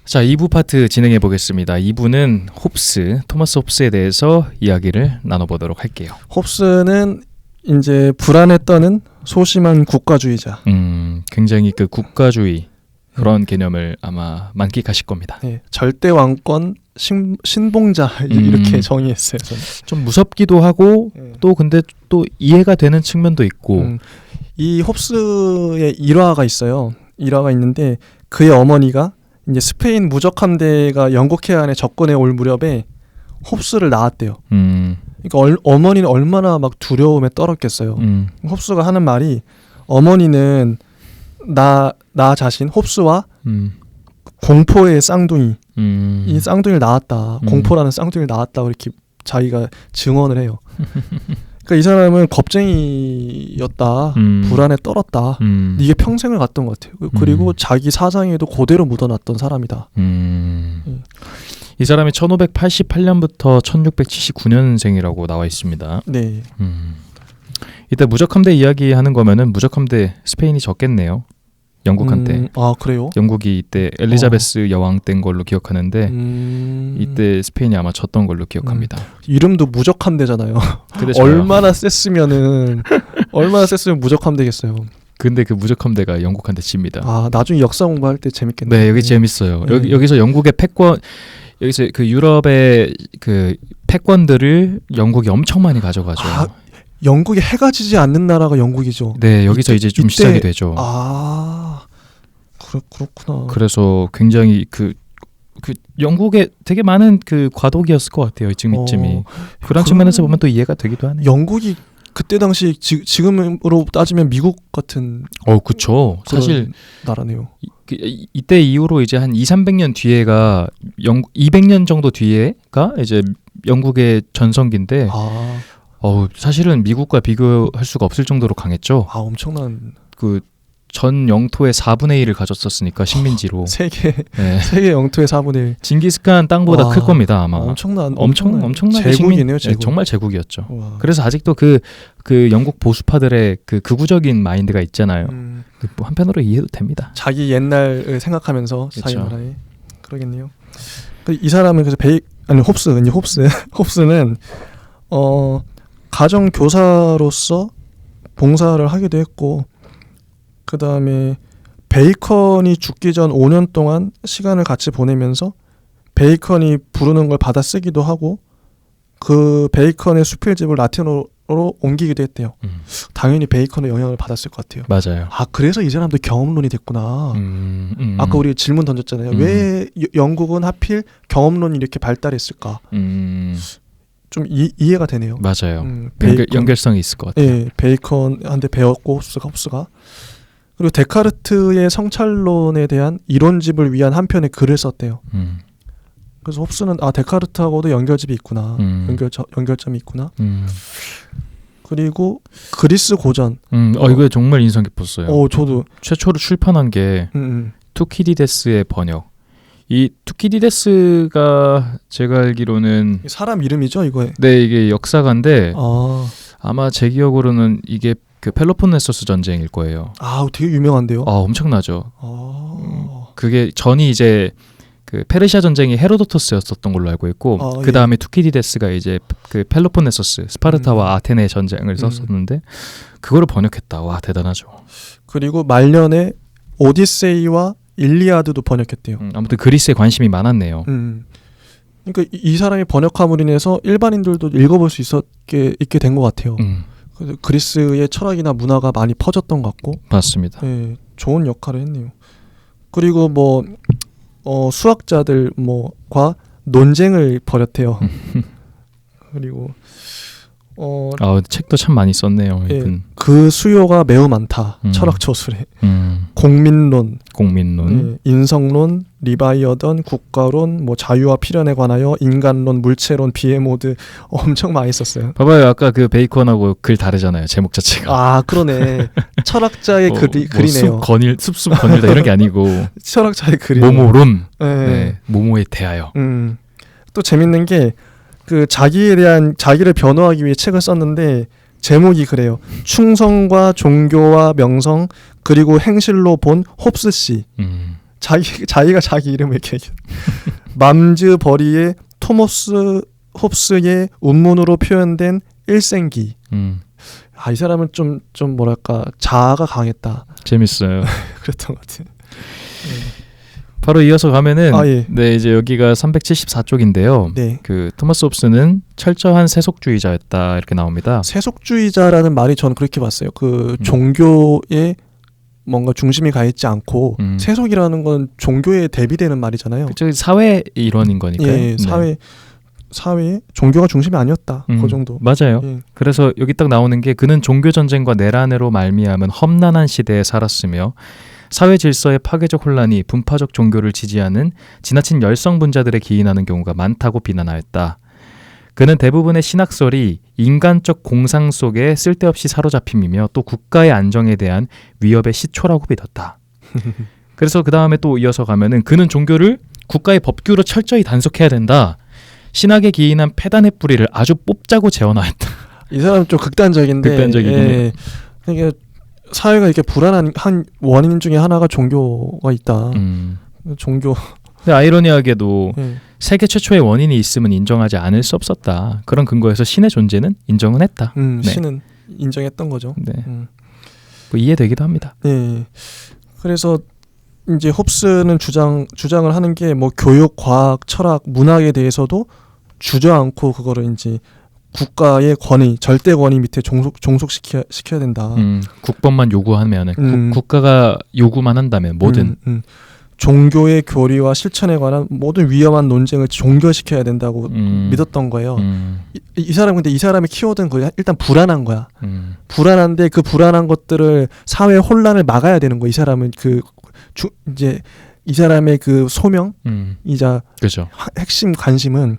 자, 2부 파트 진행해 보겠습니다. 2부는 홉스, 토마스 홉스에 대해서 이야기를 나눠보도록 할게요. 홉스는 이제 불안에 떠는 소심한 국가주의자. 굉장히 그 국가주의 그런 개념을 아마 만끽하실 겁니다. 네, 절대 왕권 신봉자 이렇게 정의했어요. 저는. 좀 무섭기도 하고 또 근데 또 이해가 되는 측면도 있고. 이 홉스의 일화가 있어요. 일화가 있는데 그의 어머니가 이제 스페인 무적 함대가 영국 해안에 접근해 올 무렵에 홉스를 낳았대요. 그러니까 어머니는 얼마나 막 두려움에 떨었겠어요. 홉스가 하는 말이 어머니는 나 자신 홉스와 공포의 쌍둥이 이 쌍둥이를 낳았다. 공포라는 쌍둥이를 낳았다. 이렇게 자기가 증언을 해요. 그러니까 이 사람은 겁쟁이였다. 불안에 떨었다. 이게 평생을 갔던 것 같아요. 그리고 자기 사상에도 그대로 묻어놨던 사람이다. 이 사람이 1588년부터 1679년생이라고 나와 있습니다. 네. 이때 무적함대 이야기하는 거면은 무적함대 스페인이 졌겠네요. 영국한테. 아, 그래요? 영국이 이때 엘리자베스 여왕 때인 걸로 기억하는데 이때 스페인이 아마 졌던 걸로 기억합니다. 이름도 무적함대잖아요. 얼마나 셌으면 무적함대겠어요. 근데 그 무적함대가 영국한테 집니다. 아, 나중에 역사 공부할 때 재밌겠네요. 네, 여기 재밌어요. 여기서 영국의 패권, 여기서 그 유럽의 그 패권들을 영국이 엄청 많이 가져가죠. 아, 영국이 해가 지지 않는 나라가 영국이죠. 네, 여기서 이제 좀 시작이 되죠. 아, 그렇구나. 그래서 굉장히 그 영국에 되게 많은 그 과도기였을 것 같아요. 이쯤이. 그런 측면에서 보면 또 이해가 되기도 하네요. 영국이 그때 당시 지금으로 따지면 미국 같은 그쵸. 사실 나라네요. 이때 이후로 이제 한 200~300년 뒤에가 200년 정도 뒤에가 이제 영국의 전성기인데 사실은 미국과 비교할 수가 없을 정도로 강했죠. 아, 엄청난 그 전 영토의 4분의 1을 가졌었으니까 식민지로. 세계 영토의 4분의 1. 징기스칸 땅보다 클 겁니다, 아마. 엄청난 제국이네요, 제국. 네, 정말 제국이었죠. 와. 그래서 아직도 그 영국 보수파들의 그 극우적인 마인드가 있잖아요. 뭐 한편으로 이해도 됩니다. 자기 옛날을 생각하면서 그렇죠. 자기 나라에 그러겠네요. 이 사람은 그래서 홉스는 가정 교사로서 봉사를 하기도 했고, 그 다음에 베이컨이 죽기 전 5년 동안 시간을 같이 보내면서 베이컨이 부르는 걸 받아 쓰기도 하고, 그 베이컨의 수필집을 라틴어로 옮기기도 했대요. 당연히 베이컨의 영향을 받았을 것 같아요. 맞아요. 아, 그래서 이 사람도 경험론이 됐구나. 아까 우리 질문 던졌잖아요. 왜 영국은 하필 경험론이 이렇게 발달했을까? 좀 이해가 되네요. 맞아요. 연결성이 있을 것 같아요. 네, 베이컨한테 배웠고 홉스가. 그리고 데카르트의 성찰론에 대한 이론집을 위한 한 편의 글을 썼대요. 그래서 홉스는 데카르트하고도 연결점이 있구나. 연결점이 있구나. 그리고 그리스 고전. 이거 정말 인상 깊었어요. 저도 최초로 출판한 게 투키디데스의 번역. 이 투키디데스가 제가 알기로는 사람 이름이죠, 이거. 네, 이게 역사가인데 아마 제 기억으로는 이게 그 펠로폰네소스 전쟁일 거예요. 되게 유명한데요. 엄청나죠. 그게 전이 이제 그 페르시아 전쟁이 헤로도토스였었던 걸로 알고 있고 그 다음에 투키디데스가 이제 그 펠로폰네소스 스파르타와 아테네 전쟁을 썼었는데 그거를 번역했다. 와, 대단하죠. 그리고 말년에 오디세이와 일리아드도 번역했대요. 아무튼 그리스에 관심이 많았네요. 그러니까 이 사람이 번역함으로 인해서 일반인들도 읽어볼 수 있게 된 것 같아요. 그리스의 철학이나 문화가 많이 퍼졌던 것 같고. 맞습니다. 네, 좋은 역할을 했네요. 그리고 수학자들과 논쟁을 벌였대요. 그리고 책도 참 많이 썼네요. 예, 그 수요가 매우 많다. 철학 저술에. 공민론, 예, 인성론, 리바이어던, 국가론, 자유와 필연에 관하여, 인간론, 물체론, 비에모드 엄청 많이 썼어요. 봐봐요, 아까 그 베이컨하고 글 다르잖아요. 제목 자체가. 그러네. 철학자의 글이네요. 숲 거닐다 이런 게 아니고 철학자의 글이. 모모론. 네, 모모에 대하여. 또 재밌는 게 그 자기를 변호하기 위해 책을 썼는데 제목이 그래요. 충성과 종교와 명성 그리고 행실로 본 홉스 씨. 자기가 자기 이름을 이렇게 맘즈 버리의 토머스 홉스의 운문으로 표현된 일생기. 이 사람은 좀 뭐랄까 자아가 강했다. 재밌어요. 그랬던 것 같아요. 바로 이어서 가면은 예. 네, 이제 여기가 374쪽인데요. 네. 그 토마스 홉스는 철저한 세속주의자였다 이렇게 나옵니다. 세속주의자라는 말이 저는 그렇게 봤어요. 그 종교에 뭔가 중심이 가 있지 않고 세속이라는 건 종교에 대비되는 말이잖아요. 그쵸, 사회 일원인 거니까요. 예, 사회 종교가 중심이 아니었다. 그 정도. 맞아요. 예. 그래서 여기 딱 나오는 게 그는 종교 전쟁과 내란으로 말미암은 험난한 시대에 살았으며 사회 질서의 파괴적 혼란이 분파적 종교를 지지하는 지나친 열성 분자들에 기인하는 경우가 많다고 비난하였다. 그는 대부분의 신학설이 인간적 공상 속에 쓸데없이 사로잡힘이며 또 국가의 안정에 대한 위협의 시초라고 믿었다. 그래서 그 다음에 또 이어서 가면은 그는 종교를 국가의 법규로 철저히 단속해야 된다. 신학에 기인한 폐단의 뿌리를 아주 뽑자고 재현하였다. 이 사람 좀 극단적인데. 극단적이네요. 그러니까 사회가 이렇게 불안한 한 원인 중에 하나가 종교가 있다. 종교. 근데 아이러니하게도 세계 최초의 원인이 있음은 인정하지 않을 수 없었다. 그런 근거에서 신의 존재는 인정은 했다. 네. 신은 인정했던 거죠. 네. 뭐 이해되기도 합니다. 네. 그래서 이제 홉스는 주장을 하는 게 뭐 교육, 과학, 철학, 문학에 대해서도 주저앉고 그거를 이제 국가의 권위, 절대 권위 밑에 종속시켜야 된다. 국법만 요구하면은 국가가 요구만 한다면 뭐든 종교의 교리와 실천에 관한 모든 위험한 논쟁을 종결시켜야 된다고 믿었던 거예요. 이 사람 근데 이 사람의 키워드는 거야. 일단 불안한 거야. 불안한데 그 불안한 것들을 사회 혼란을 막아야 되는 거야. 이 사람은 이제 이 사람의 그 소명이자 그렇죠. 핵심 관심은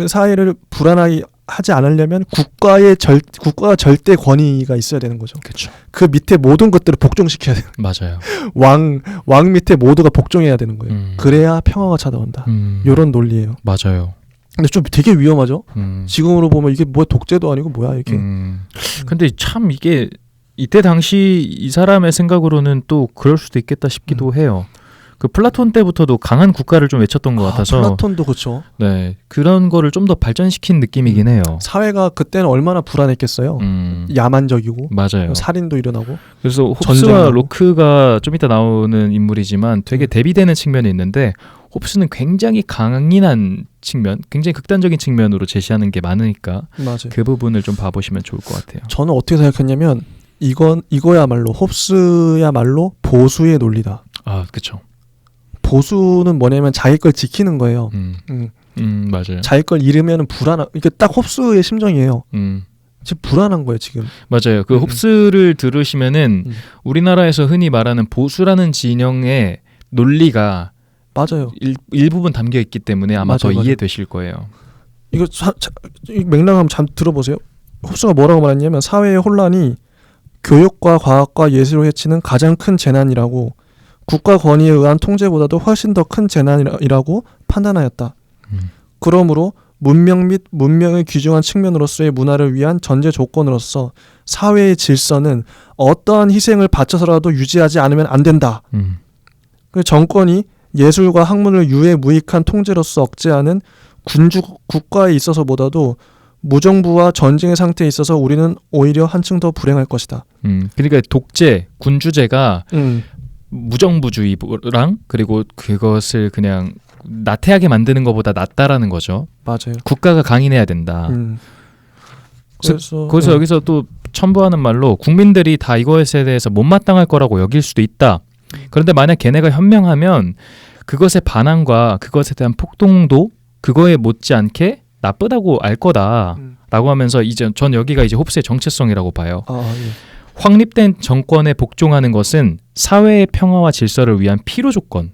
사회를 불안하게 하지 않으려면 국가가 절대 권위가 있어야 되는 거죠. 그렇죠. 그 밑에 모든 것들을 복종시켜야 돼요. 맞아요. 왕 밑에 모두가 복종해야 되는 거예요. 그래야 평화가 찾아온다. 이런 논리예요. 맞아요. 근데 좀 되게 위험하죠. 지금으로 보면 이게 뭐 독재도 아니고 뭐야 이렇게. 근데 참 이게 이때 당시 이 사람의 생각으로는 또 그럴 수도 있겠다 싶기도 해요. 그 플라톤 때부터도 강한 국가를 좀 외쳤던 것 같아서 플라톤도 그렇죠. 네, 그런 거를 좀 더 발전시킨 느낌이긴 해요. 사회가 그때는 얼마나 불안했겠어요. 야만적이고 맞아요. 살인도 일어나고. 그래서 홉스와 로크가 좀 이따 나오는 인물이지만 되게 대비되는 측면이 있는데 홉스는 굉장히 강인한 측면, 굉장히 극단적인 측면으로 제시하는 게 많으니까 맞아요. 그 부분을 좀 봐보시면 좋을 것 같아요. 저는 어떻게 생각했냐면 이거야말로 홉스야말로 보수의 논리다. 아, 그렇죠. 보수는 뭐냐면 자기 걸 지키는 거예요. 맞아요. 자기 걸 잃으면 불안한. 이게 딱 홉스의 심정이에요. 지금 불안한 거예요 지금. 맞아요. 그 홉스를 들으시면은 우리나라에서 흔히 말하는 보수라는 진영의 논리가 맞아요. 일부분 담겨 있기 때문에 아마 더 이해되실 거예요. 이거 맥락 한번 잠 들어보세요. 홉스가 뭐라고 말했냐면 사회의 혼란이 교육과 과학과 예술을 해치는 가장 큰 재난이라고 국가 권위에 의한 통제보다도 훨씬 더 큰 재난이라고 판단하였다. 그러므로 문명 및 문명을 귀중한 측면으로서의 문화를 위한 전제 조건으로서 사회의 질서는 어떠한 희생을 바쳐서라도 유지하지 않으면 안 된다. 그 정권이 예술과 학문을 유해무익한 통제로서 억제하는 군주 국가에 있어서보다도 무정부와 전쟁의 상태에 있어서 우리는 오히려 한층 더 불행할 것이다. 그러니까 독재, 군주제가 무정부주의랑 그리고 그것을 그냥 나태하게 만드는 것보다 낫다라는 거죠. 맞아요. 국가가 강인해야 된다. 그래서 거기서 여기서 또 첨부하는 말로 국민들이 다 이것에 대해서 못마땅할 거라고 여길 수도 있다. 그런데 만약 걔네가 현명하면 그것의 반항과 그것에 대한 폭동도 그거에 못지않게 나쁘다고 알 거다라고 하면서 이제 전 여기가 이제 홉스의 정체성이라고 봐요. 예. 확립된 정권에 복종하는 것은 사회의 평화와 질서를 위한 필요 조건.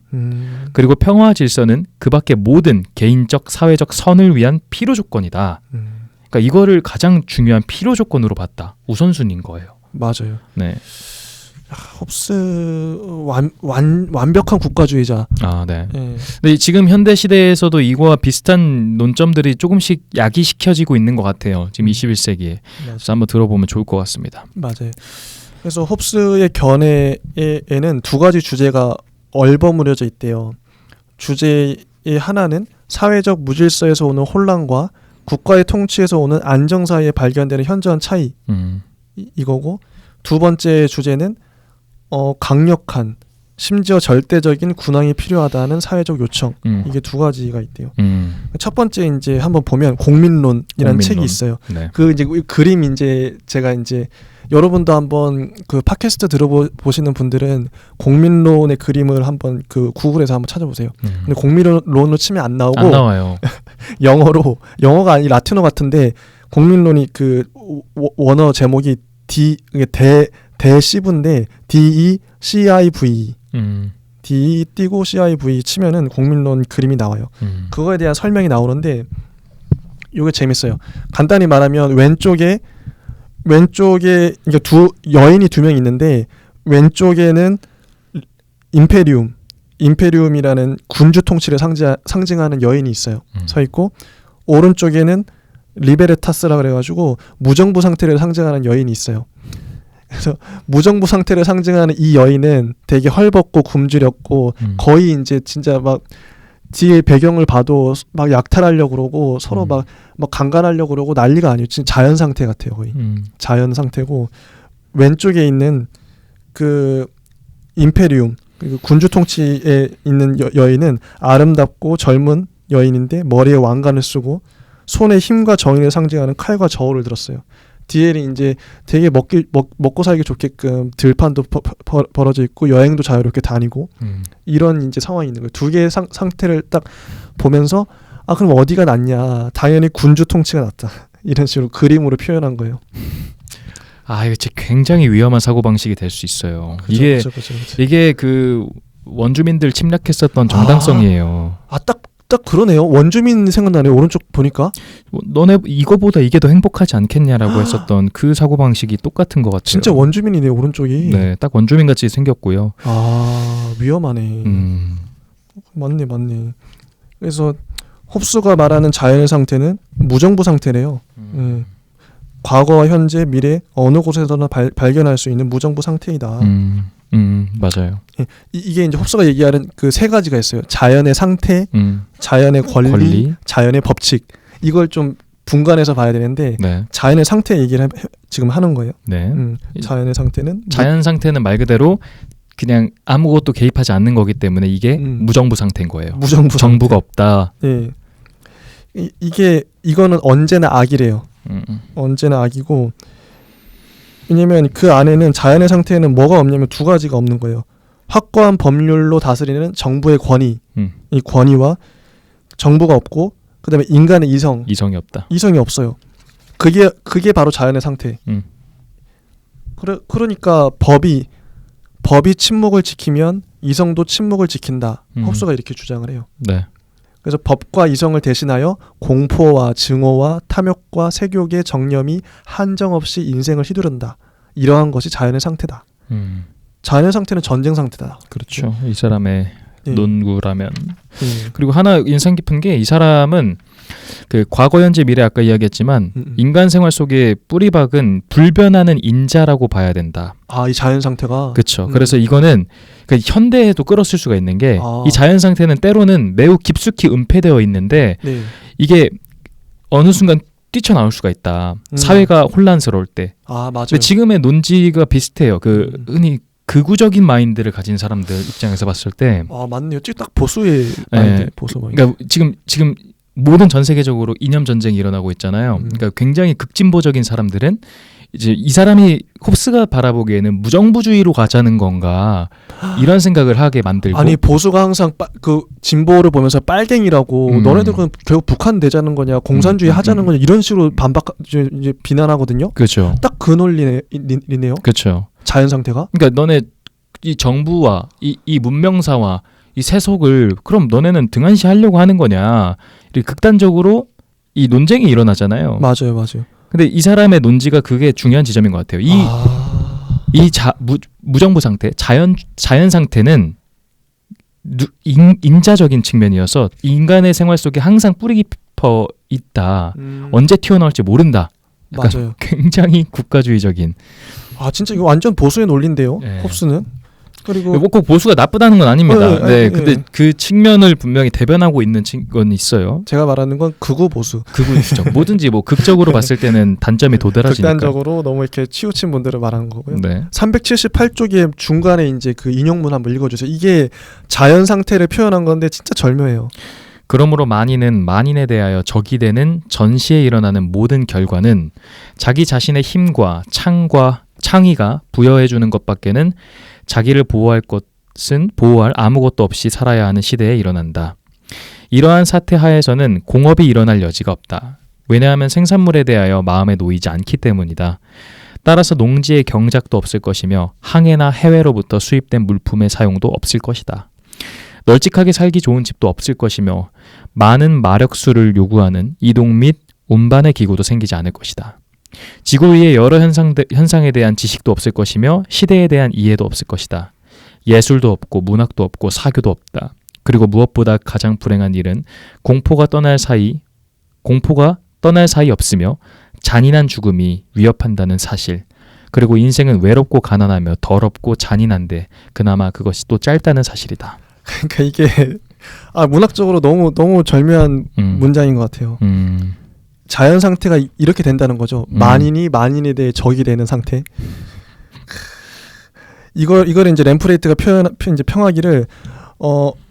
그리고 평화와 질서는 그 밖의 모든 개인적, 사회적 선을 위한 필요 조건이다. 그러니까 이거를 가장 중요한 필요 조건으로 봤다. 우선순위인 거예요. 맞아요. 네. 홉스 완벽한 국가주의자. 아, 네. 근데 지금 현대 시대에서도 이거와 비슷한 논점들이 조금씩 야기시켜지고 있는 것 같아요. 지금 21세기에. 그래서 한번 들어보면 좋을 것 같습니다. 맞아요. 그래서 홉스의 견해에는 두 가지 주제가 얼버무려져 있대요. 주제의 하나는 사회적 무질서에서 오는 혼란과 국가의 통치에서 오는 안정 사이에 발견되는 현저한 차이 이거고, 두 번째 주제는 강력한 심지어 절대적인 군왕이 필요하다는 사회적 요청. 이게 두 가지가 있대요. 첫 번째 이제 한번 보면 공민론이라는 책이 있어요. 네. 그 이제 그림 이제 제가 이제 여러분도 한번 그 팟캐스트 들어보시는 분들은 공민론의 그림을 한번 그 구글에서 한번 찾아보세요. 근데 공민론으로 치면 안 나오고 안 나와요. 영어가 아니 라틴어 같은데 공민론이 그 원어 제목이 대시브인데 DECIV D 띄고 CIV 치면은 공민론 그림이 나와요. 그거에 대한 설명이 나오는데 이게 재밌어요. 간단히 말하면 왼쪽에 이게 여인이 두 명 있는데 왼쪽에는 임페리움이라는 군주 통치를 상징하는 여인이 있어요. 서 있고 오른쪽에는 리베르타스라 그래가지고 무정부 상태를 상징하는 여인이 있어요. 그래서 무정부 상태를 상징하는 이 여인은 되게 헐벗고 굶주렸고 거의 이제 진짜 막 뒤에 배경을 봐도 막 약탈하려고 그러고 서로 막 강간하려고 그러고 난리가 아니에요. 진짜 자연 상태 같아요. 거의 자연 상태고, 왼쪽에 있는 그 임페리움 그리고 군주 통치에 있는 여인은 아름답고 젊은 여인인데 머리에 왕관을 쓰고 손에 힘과 정의를 상징하는 칼과 저울을 들었어요. 뒤에는 이제 되게 먹고 살기 좋게끔 들판도 벌어져 있고 여행도 자유롭게 다니고 이런 이제 상황이 있는 거예요. 두 개의 상태를 딱 보면서 그럼 어디가 낫냐? 당연히 군주 통치가 낫다. 이런 식으로 그림으로 표현한 거예요. 이거 진짜 굉장히 위험한 사고 방식이 될 수 있어요. 그쵸. 이게 그 원주민들 침략했었던 정당성이에요. 딱 그러네요. 원주민 생각나네요. 오른쪽 보니까. 너네 이거보다 이게 더 행복하지 않겠냐라고 했었던 그 사고방식이 똑같은 것 같아요. 진짜 원주민이네요. 오른쪽이. 네, 딱 원주민같이 생겼고요. 위험하네. 맞네. 그래서 홉스가 말하는 자연의 상태는 무정부 상태래요. 과거와 현재, 미래 어느 곳에서나 발견할 수 있는 무정부 상태이다. 맞아요. 이게 이제 홉스가 얘기하는 그 세 가지가 있어요. 자연의 상태, 자연의 권리, 자연의 법칙. 이걸 좀 분간해서 봐야 되는데 네. 자연의 상태 얘기를 지금 하는 거예요. 네. 자연의 상태는 자연 상태는 말 그대로 그냥 아무것도 개입하지 않는 거기 때문에 이게 무정부 상태인 거예요. 무정부 정부가 없다. 네. 이거는 언제나 악이래요. 언제나 악이고, 왜냐면 그 안에는 자연의 상태에는 뭐가 없냐면 두 가지가 없는 거예요. 확고한 법률로 다스리는 정부의 권위, 이 권위와 정부가 없고, 그다음에 인간의 이성이 없다. 이성이 없어요. 그게 바로 자연의 상태. 그러니까 법이 침묵을 지키면 이성도 침묵을 지킨다. 홉스가 이렇게 주장을 해요. 네. 그래서 법과 이성을 대신하여 공포와 증오와 탐욕과 색욕의 정념이 한정없이 인생을 휘두른다. 이러한 것이 자연의 상태다. 자연의 상태는 전쟁 상태다. 그렇죠. 이 사람의 논구라면. 그리고 하나 인상 깊은 게 이 사람은 그 과거, 현재, 미래 아까 이야기했지만 인간 생활 속에 뿌리박은 불변하는 인자라고 봐야 된다. 이 자연 상태가. 그렇죠. 그래서 이거는 그 현대에도 끌었을 수가 있는 게 이 자연 상태는 때로는 매우 깊숙이 은폐되어 있는데 이게 어느 순간 뛰쳐나올 수가 있다. 사회가 혼란스러울 때. 맞아요. 근데 지금의 논지가 비슷해요. 그 흔히 극우적인 마인드를 가진 사람들 입장에서 봤을 때. 맞네요. 딱 보수의 마인드. 보수 마인드. 그러니까 지금 모든 전 세계적으로 이념 전쟁이 일어나고 있잖아요. 그러니까 굉장히 극진보적인 사람들은 이제 이 사람이 홉스가 바라보기에는 무정부주의로 가자는 건가 이런 생각을 하게 만들고. 아니 보수가 항상 그 진보를 보면서 빨갱이라고 너네들은 결국 북한 내자는 거냐 공산주의 하자는 거냐 이런 식으로 이제 비난하거든요. 그렇죠. 딱 그 논리네요. 그렇죠. 자연 상태가. 그러니까 너네 이 정부와 이 문명사와 이 세속을 그럼 너네는 등한시하려고 하는 거냐. 이렇게 극단적으로 이 논쟁이 일어나잖아요. 맞아요. 근데 이 사람의 논지가 그게 중요한 지점인 것 같아요. 무정부 상태, 자연 상태는 인자적인 측면이어서 인간의 생활 속에 항상 뿌리 깊어 있다. 언제 튀어나올지 모른다. 맞아요. 굉장히 국가주의적인. 진짜 이거 완전 보수의 논리인데요. 홉스는. 그리고 꼭 보수가 나쁘다는 건 아닙니다. 네, 근데 그 측면을 분명히 대변하고 있는 건 있어요. 제가 말하는 건 극우 보수. 극우죠. 뭐든지 뭐 극적으로 봤을 때는 단점이 도드라지니까. 극단적으로 너무 이렇게 치우친 분들을 말하는 거고요. 네. 378쪽에 중간에 이제 그 인용문 한번 읽어주세요. 이게 자연 상태를 표현한 건데 진짜 절묘해요. 그러므로 만인은 만인에 대하여 적이 되는 전시에 일어나는 모든 결과는 자기 자신의 힘과 창의가 부여해주는 것밖에는 자기를 보호할 것은 보호할 아무것도 없이 살아야 하는 시대에 일어난다. 이러한 사태 하에서는 공업이 일어날 여지가 없다. 왜냐하면 생산물에 대하여 마음에 놓이지 않기 때문이다. 따라서 농지의 경작도 없을 것이며 항해나 해외로부터 수입된 물품의 사용도 없을 것이다. 널찍하게 살기 좋은 집도 없을 것이며 많은 마력수를 요구하는 이동 및 운반의 기구도 생기지 않을 것이다. 지구 위의 여러 현상에 대한 지식도 없을 것이며 시대에 대한 이해도 없을 것이다. 예술도 없고 문학도 없고 사교도 없다. 그리고 무엇보다 가장 불행한 일은 공포가 떠날 사이 없으며 잔인한 죽음이 위협한다는 사실. 그리고 인생은 외롭고 가난하며 더럽고 잔인한데 그나마 그것이 또 짧다는 사실이다. 그러니까 이게 문학적으로 너무 절묘한 문장인 것 같아요. 자연 상태가 이렇게 된다는 거죠. 만인이 만인에 대해 적이 되는 상태. 이걸 이제 램프레이트가 이제 평하기를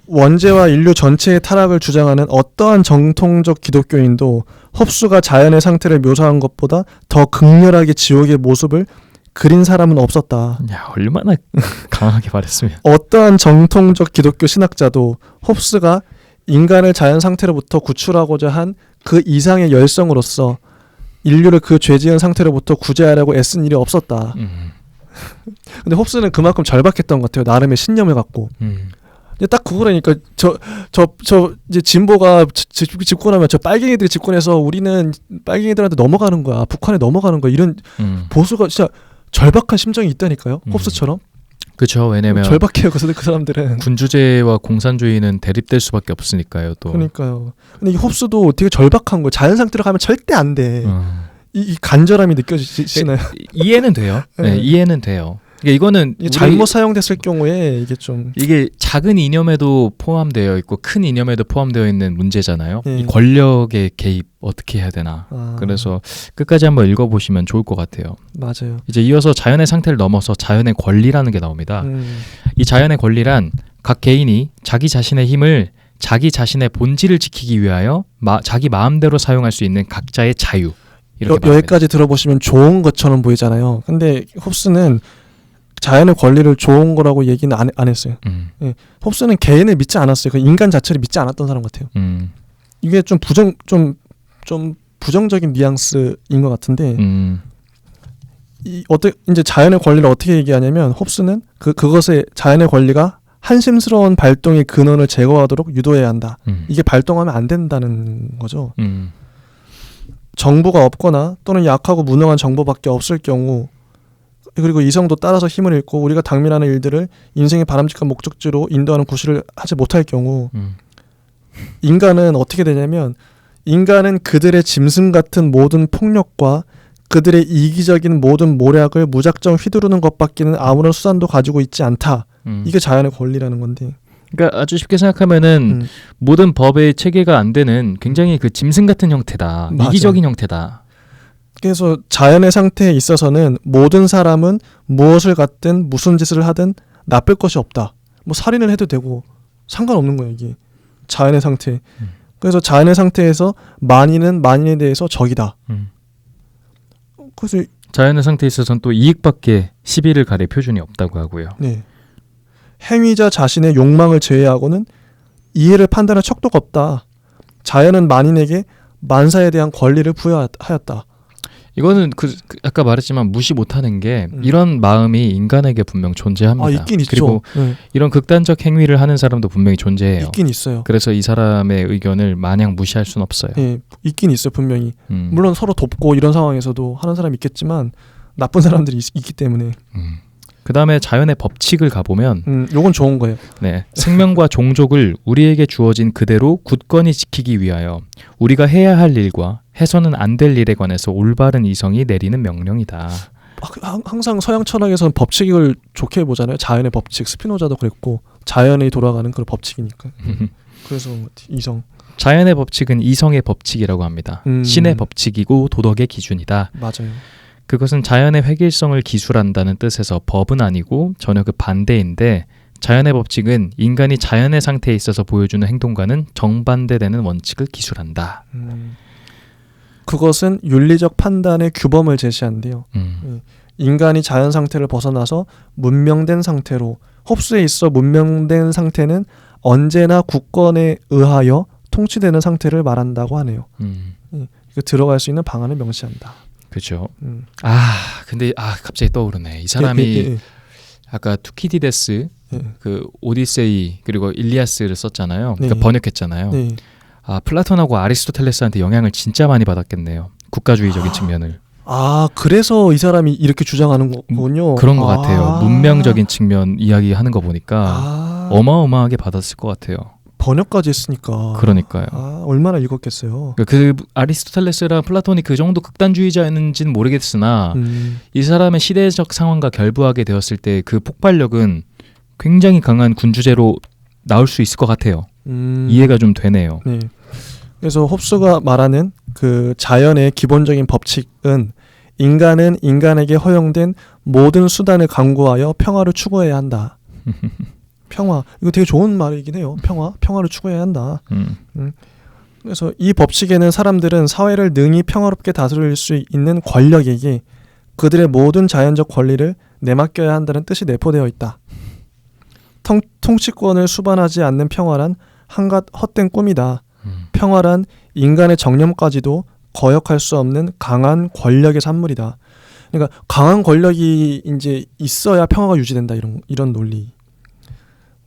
원죄와 인류 전체의 타락을 주장하는 어떠한 정통적 기독교인도 홉스가 자연의 상태를 묘사한 것보다 더 극렬하게 지옥의 모습을 그린 사람은 없었다. 야, 얼마나 강하게 말했으면. 어떠한 정통적 기독교 신학자도 홉스가 인간을 자연 상태로부터 구출하고자 한 그 이상의 열성으로서 인류를 그 죄지은 상태로부터 구제하려고 애쓴 일이 없었다. 근데 홉스는 그만큼 절박했던 것 같아요. 나름의 신념을 갖고. 딱 그거라니까 저 이제 진보가 집권하면 저 빨갱이들이 집권해서 우리는 빨갱이들한테 넘어가는 거야. 북한에 넘어가는 거야. 이런 보수가 진짜 절박한 심정이 있다니까요. 홉스처럼. 그렇죠. 왜냐면 절박해요. 그 사람들은. 군주제와 공산주의는 대립될 수밖에 없으니까요. 또. 그러니까요. 근데 이 홉스도 되게 절박한 거예요. 자연 상태로 가면 절대 안 돼. 이 간절함이 느껴지시나요? 이해는 돼요. 네, 이해는 돼요. 그러니까 이거는 잘못 사용됐을 경우에 이게 작은 이념에도 포함되어 있고 큰 이념에도 포함되어 있는 문제잖아요. 예. 이 권력의 개입 어떻게 해야 되나. 그래서 끝까지 한번 읽어보시면 좋을 것 같아요. 맞아요. 이제 이어서 자연의 상태를 넘어서 자연의 권리라는 게 나옵니다. 이 자연의 권리란 각 개인이 자기 자신의 힘을 자기 자신의 본질을 지키기 위하여 자기 마음대로 사용할 수 있는 각자의 자유. 여기까지 들어보시면 좋은 것처럼 보이잖아요. 근데 홉스는 자연의 권리를 좋은 거라고 얘기는 안 했어요. 예. 홉스는 개인을 믿지 않았어요. 그 인간 자체를 믿지 않았던 사람 같아요. 이게 좀 부정적인 뉘앙스인 것 같은데 이제 자연의 권리를 어떻게 얘기하냐면 홉스는 그것의 자연의 권리가 한심스러운 발동의 근원을 제거하도록 유도해야 한다. 이게 발동하면 안 된다는 거죠. 정보가 없거나 또는 약하고 무능한 정보밖에 없을 경우 그리고 이성도 따라서 힘을 잃고 우리가 당면하는 일들을 인생의 바람직한 목적지로 인도하는 구실을 하지 못할 경우 인간은 어떻게 되냐면 인간은 그들의 짐승 같은 모든 폭력과 그들의 이기적인 모든 모략을 무작정 휘두르는 것밖에는 아무런 수단도 가지고 있지 않다. 이게 자연의 권리라는 건데. 그러니까 아주 쉽게 생각하면은 모든 법의 체계가 안 되는 굉장히 그 짐승 같은 형태다. 맞아. 이기적인 형태다. 그래서 자연의 상태에 있어서는 모든 사람은 무엇을 갖든 무슨 짓을 하든 나쁠 것이 없다. 뭐 살인을 해도 되고 상관없는 거예요. 이게 자연의 상태. 그래서 자연의 상태에서 만인은 만인에 대해서 적이다. 그래서 자연의 상태에 있어서는 또 이익밖에 시비를 가릴 표준이 없다고 하고요. 네. 행위자 자신의 욕망을 제외하고는 이해를 판단할 척도가 없다. 자연은 만인에게 만사에 대한 권리를 부여하였다. 이거는 아까 말했지만 무시 못하는 게 이런 마음이 인간에게 분명 존재합니다. 있긴 있죠. 그리고 이런 극단적 행위를 하는 사람도 분명히 존재해요. 있긴 있어요. 그래서 이 사람의 의견을 마냥 무시할 수는 없어요. 네, 있긴 있어요. 분명히. 물론 서로 돕고 이런 상황에서도 하는 사람이 있겠지만 나쁜 사람들이 있기 때문에. 그 다음에 자연의 법칙을 가보면 요건 좋은 거예요. 네, 생명과 종족을 우리에게 주어진 그대로 굳건히 지키기 위하여 우리가 해야 할 일과 해서는 안 될 일에 관해서 올바른 이성이 내리는 명령이다. 항상 서양 철학에서는 법칙을 좋게 보잖아요. 자연의 법칙, 스피노자도 그랬고 자연이 돌아가는 그런 법칙이니까. 그래서 이성. 자연의 법칙은 이성의 법칙이라고 합니다. 신의 법칙이고 도덕의 기준이다. 맞아요. 그것은 자연의 획일성을 기술한다는 뜻에서 법은 아니고 전혀 그 반대인데 자연의 법칙은 인간이 자연의 상태에 있어서 보여주는 행동과는 정반대되는 원칙을 기술한다. 그것은 윤리적 판단의 규범을 제시한대요. 인간이 자연 상태를 벗어나서 문명된 상태로 홉스에 있어 문명된 상태는 언제나 국권에 의하여 통치되는 상태를 말한다고 하네요. 이거 들어갈 수 있는 방안을 명시한다. 그렇죠. 근데 갑자기 떠오르네. 이 사람이 아까 투키디데스 그 오디세이 그리고 일리아스를 썼잖아요. 그러니까 번역했잖아요. 플라톤하고 아리스토텔레스한테 영향을 진짜 많이 받았겠네요. 국가주의적인 측면을. 그래서 이 사람이 이렇게 주장하는 거군요. 그런 것 같아요. 문명적인 측면 이야기하는 거 보니까 어마어마하게 받았을 것 같아요. 번역까지 했으니까. 그러니까요. 얼마나 읽었겠어요. 그 아리스토텔레스랑 플라톤이 그 정도 극단주의자였는지는 모르겠으나 이 사람의 시대적 상황과 결부하게 되었을 때 그 폭발력은 굉장히 강한 군주제로 나올 수 있을 것 같아요. 이해가 좀 되네요. 네. 그래서 홉스가 말하는 그 자연의 기본적인 법칙은 인간은 인간에게 허용된 모든 수단을 강구하여 평화를 추구해야 한다. 평화. 이거 되게 좋은 말이긴 해요. 평화를 추구해야 한다. 그래서 이 법칙에는 사람들은 사회를 능히 평화롭게 다스릴 수 있는 권력에게 그들의 모든 자연적 권리를 내맡겨야 한다는 뜻이 내포되어 있다. 통치권을 수반하지 않는 평화란 한갓 헛된 꿈이다. 평화란 인간의 정념까지도 거역할 수 없는 강한 권력의 산물이다. 그러니까 강한 권력이 이제 있어야 평화가 유지된다 이런 논리.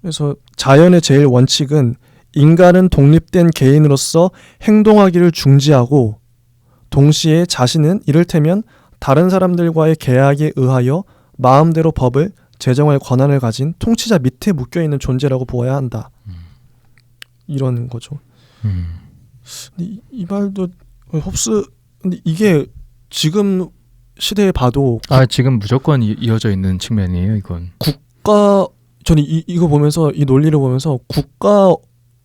그래서 자연의 제일 원칙은 인간은 독립된 개인으로서 행동하기를 중지하고 동시에 자신은 이를테면 다른 사람들과의 계약에 의하여 마음대로 법을 제정할 권한을 가진 통치자 밑에 묶여있는 존재라고 보아야 한다. 이런 거죠. 근데 이 말도 홉스 근데 이게 지금 시대에 봐도 지금 무조건 이어져 있는 측면이에요. 이건 저는 이거 보면서 이 논리를 보면서 국가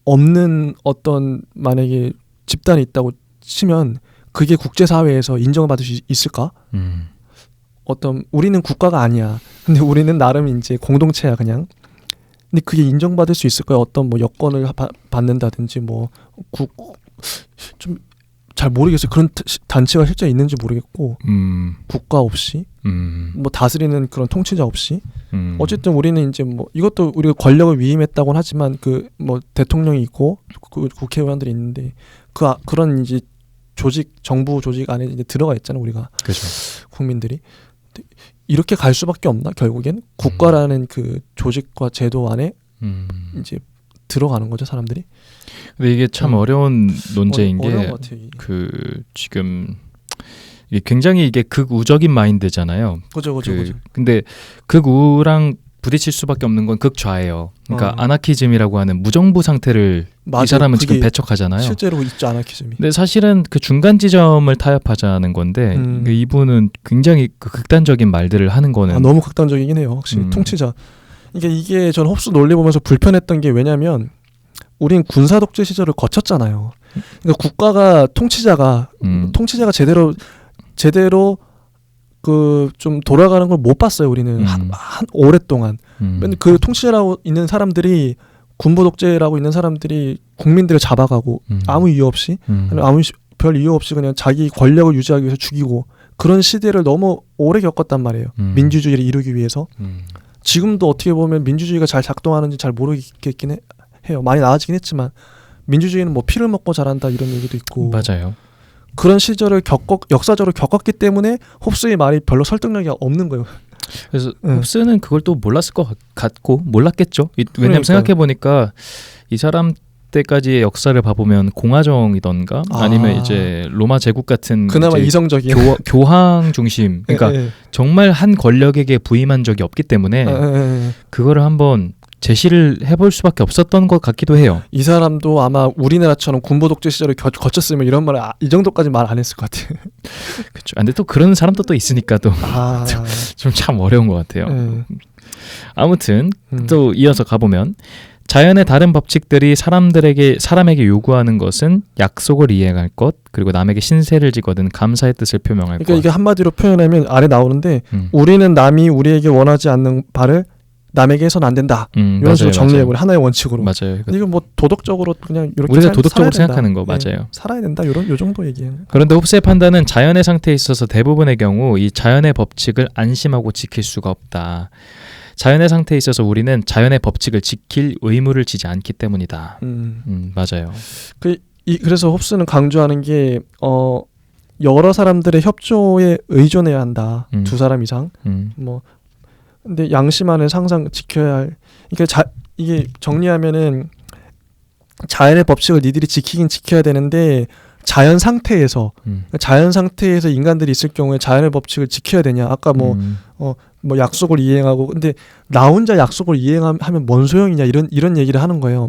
없는 어떤 만약에 집단이 있다고 치면 그게 국제사회에서 인정을 받을 수 있을까? 우리는 국가가 아니야. 근데 우리는 나름 이제 공동체야 그냥. 근데 그게 인정받을 수 있을까요? 어떤 뭐 여건을 받는다든지 좀 잘 모르겠어요. 그런 단체가 실제 있는지 모르겠고 국가 없이 뭐 다스리는 그런 통치자 없이 어쨌든 우리는 이제 뭐 이것도 우리가 권력을 위임했다고는 하지만 그 뭐 대통령이 있고 국회의원들이 있는데 그런 이제 정부 조직 안에 이제 들어가 있잖아요. 우리가 그렇죠. 국민들이 이렇게 갈 수밖에 없나 결국엔 국가라는 그 조직과 제도 안에 이제 들어가는 거죠 사람들이. 근데 이게 참 어려운 논제인 게 그 지금 이게 굉장히 이게 극우적인 마인드잖아요. 그죠. 근데 극우랑 부딪힐 수밖에 없는 건 극좌예요. 그러니까 아나키즘이라고 하는 무정부 상태를 이 사람은 지금 배척하잖아요. 실제로 있죠 아나키즘이. 근데 사실은 그 중간 지점을 타협하자는 건데 이분은 굉장히 그 극단적인 말들을 하는 거는 너무 극단적이긴 해요. 확실히 통치자. 이게 전 홉스 논리 보면서 불편했던 게 왜냐면 우린 군사 독재 시절을 거쳤잖아요. 그러니까 국가가 통치자가 제대로 그 좀 돌아가는 걸 못 봤어요. 우리는 한 오랫동안. 그 통치자라고 있는 사람들이 군부 독재라고 있는 사람들이 국민들을 잡아가고 아무 이유 없이 별 이유 없이 그냥 자기 권력을 유지하기 위해서 죽이고 그런 시대를 너무 오래 겪었단 말이에요. 민주주의를 이루기 위해서. 지금도 어떻게 보면 민주주의가 잘 작동하는지 잘 모르겠긴 해요. 많이 나아지긴 했지만 민주주의는 뭐 피를 먹고 자란다 이런 얘기도 있고. 맞아요. 그런 시절을 역사적으로 겪었기 때문에 홉스의 말이 별로 설득력이 없는 거예요. 그래서 홉스는 그걸 또 몰랐을 것 같고 몰랐겠죠. 왜냐면 생각해보니까 이 사람 때까지의 역사를 봐보면 공화정이던가 아니면 이제 로마 제국 같은 그나마 이성적인 교황 중심 그러니까 정말 한 권력에게 부임한 적이 없기 때문에 그거를 한번 제시를 해볼 수밖에 없었던 것 같기도 해요. 이 사람도 아마 우리나라처럼 군부 독재 시절을 거쳤으면 이런 말을 이 정도까지 말 안 했을 것 같아요. 그렇죠. 근데 또 그런 사람도 또 있으니까 또 좀 참 어려운 것 같아요. 아무튼 또 이어서 가보면 자연의 다른 법칙들이 사람에게 요구하는 것은 약속을 이행할 것, 그리고 남에게 신세를 지거든 감사의 뜻을 표명할 그러니까 것. 이게 한마디로 표현하면 아래 나오는데 우리는 남이 우리에게 원하지 않는 바를 남에게 해서는 안 된다. 이런 식으로 정리해버려 하나의 원칙으로. 맞아요. 이거 뭐 도덕적으로 그냥 이렇게 우리가 도덕적으로 생각하는 거 맞아요. 살아야 된다. 요 정도 얘기예요. 그런데 홉스의 판단은 자연의 상태에 있어서 대부분의 경우 이 자연의 법칙을 안심하고 지킬 수가 없다. 자연의 상태에 있어서 우리는 자연의 법칙을 지킬 의무를 지지 않기 때문이다. 맞아요. 그래서 홉스는 강조하는 게 여러 사람들의 협조에 의존해야 한다. 두 사람 이상. 근데 양심안을 항상 지켜야 할. 그러니까 이게 정리하면은 자연의 법칙을 니들이 지키긴 지켜야 되는데 자연 상태에서 인간들이 있을 경우에 자연의 법칙을 지켜야 되냐? 아까 뭐 약속을 이행하고 근데 나 혼자 약속을 이행하면 뭔 소용이냐 이런 얘기를 하는 거예요.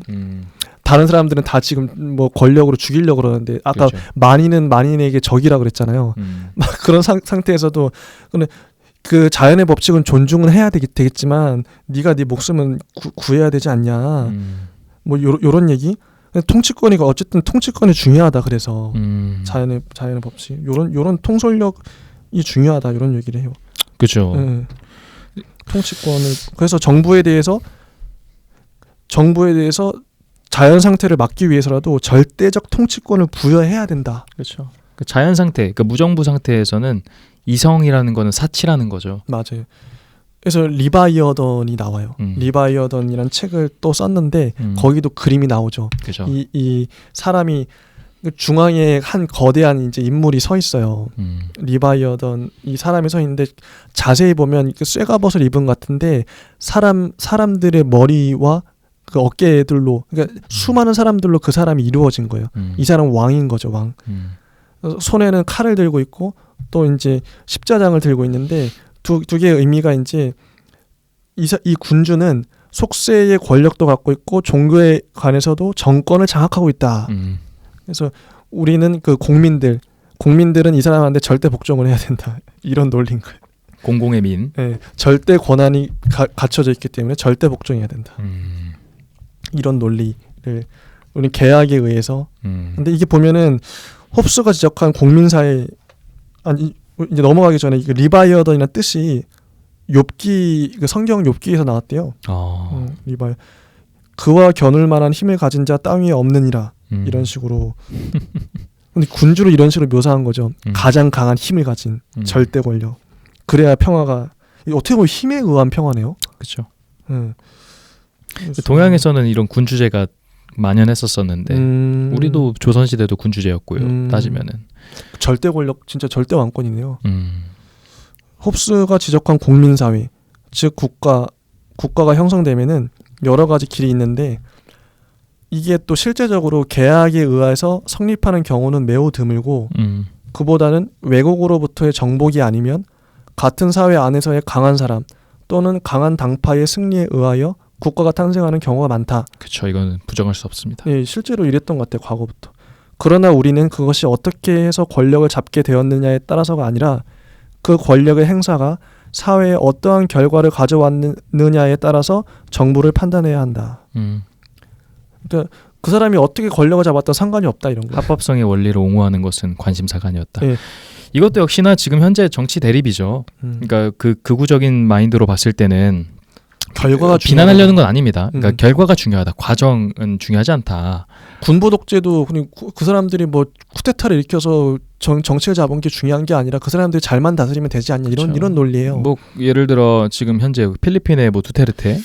다른 사람들은 다 지금 뭐 권력으로 죽이려고 그러는데 아까 그렇죠. 만인은 만인에게 적이라 그랬잖아요. 막 그런 상태에서도 근데 그 자연의 법칙은 존중은 해야 되겠지만 네가 네 목숨은 구해야 되지 않냐. 뭐 요런 얘기. 통치권이가 어쨌든 통치권이 중요하다. 그래서 자연의 법칙 요런 통솔력이 중요하다. 이런 얘기를 해요. 그렇죠. 통치권을 그래서 정부에 대해서 자연 상태를 막기 위해서라도 절대적 통치권을 부여해야 된다. 그렇죠. 그 자연 상태, 그 무정부 상태에서는 이성이라는 거는 사치라는 거죠. 맞아요. 그래서 리바이어던이 나와요. 리바이어던이라는 책을 또 썼는데 거기도 그림이 나오죠. 그죠. 이 사람이 중앙에 한 거대한 이제 인물이 서 있어요. 리바이어던 이 사람이 서 있는데 자세히 보면 쇠갑옷을 입은 것 같은데 사람들의 머리와 그 어깨들로 그러니까 수많은 사람들로 그 사람이 이루어진 거예요. 이 사람은 왕인 거죠, 왕. 손에는 칼을 들고 있고 또 이제 십자장을 들고 있는데 두 개의 의미가 이제 이 군주는 속세의 권력도 갖고 있고 종교에 관해서도 정권을 장악하고 있다. 그래서 우리는 그 국민들은 이 사람한테 절대 복종을 해야 된다. 이런 논리인 거예요. 공공의 민. 네, 절대 권한이 갖춰져 있기 때문에 절대 복종해야 된다. 이런 논리를 우리 계약에 의해서. 근데 이게 보면은 홉스가 지적한 국민사회 이제 넘어가기 전에 리바이어던이라는 뜻이 욥기 성경 욥기에서 나왔대요. 리바이 그와 겨눌 만한 힘을 가진 자 땅 위에 없느니라 이런 식으로. 근데 군주를 이런 식으로 묘사한 거죠. 가장 강한 힘을 가진 절대 권력. 그래야 평화가 어떻게 보면 힘에 의한 평화네요. 그렇죠. 동양에서는 이런 군주제가 만연했었었는데 우리도 조선시대도 군주제였고요. 따지면은 절대 권력 진짜 절대 왕권이네요. 홉스가 지적한 국민사회 즉 국가가 형성되면은 여러 가지 길이 있는데 이게 또 실제적으로 계약에 의해서 성립하는 경우는 매우 드물고 그보다는 외국으로부터의 정복이 아니면 같은 사회 안에서의 강한 사람 또는 강한 당파의 승리에 의하여 국가가 탄생하는 경우가 많다. 그렇죠. 이건 부정할 수 없습니다. 예, 실제로 이랬던 것 같아요. 과거부터. 그러나 우리는 그것이 어떻게 해서 권력을 잡게 되었느냐에 따라서가 아니라 그 권력의 행사가 사회에 어떠한 결과를 가져왔느냐에 따라서 정부를 판단해야 한다. 그러니까 그 사람이 어떻게 권력을 잡았다 상관이 없다 이런 거. 합법성의 원리를 옹호하는 것은 관심사가 아니었다. 예. 이것도 역시나 지금 현재 정치 대립이죠. 그러니까 그 극우적인 마인드로 봤을 때는 결과가 비난하려는 건 아닙니다. 그러니까 결과가 중요하다. 과정은 중요하지 않다. 군부 독재도 그 사람들이 뭐 쿠데타를 일으켜서 정치를 잡은 게 중요한 게 아니라 그 사람들이 잘만 다스리면 되지 않냐 이런 논리예요. 뭐 예를 들어 지금 현재 필리핀의 뭐 두테르테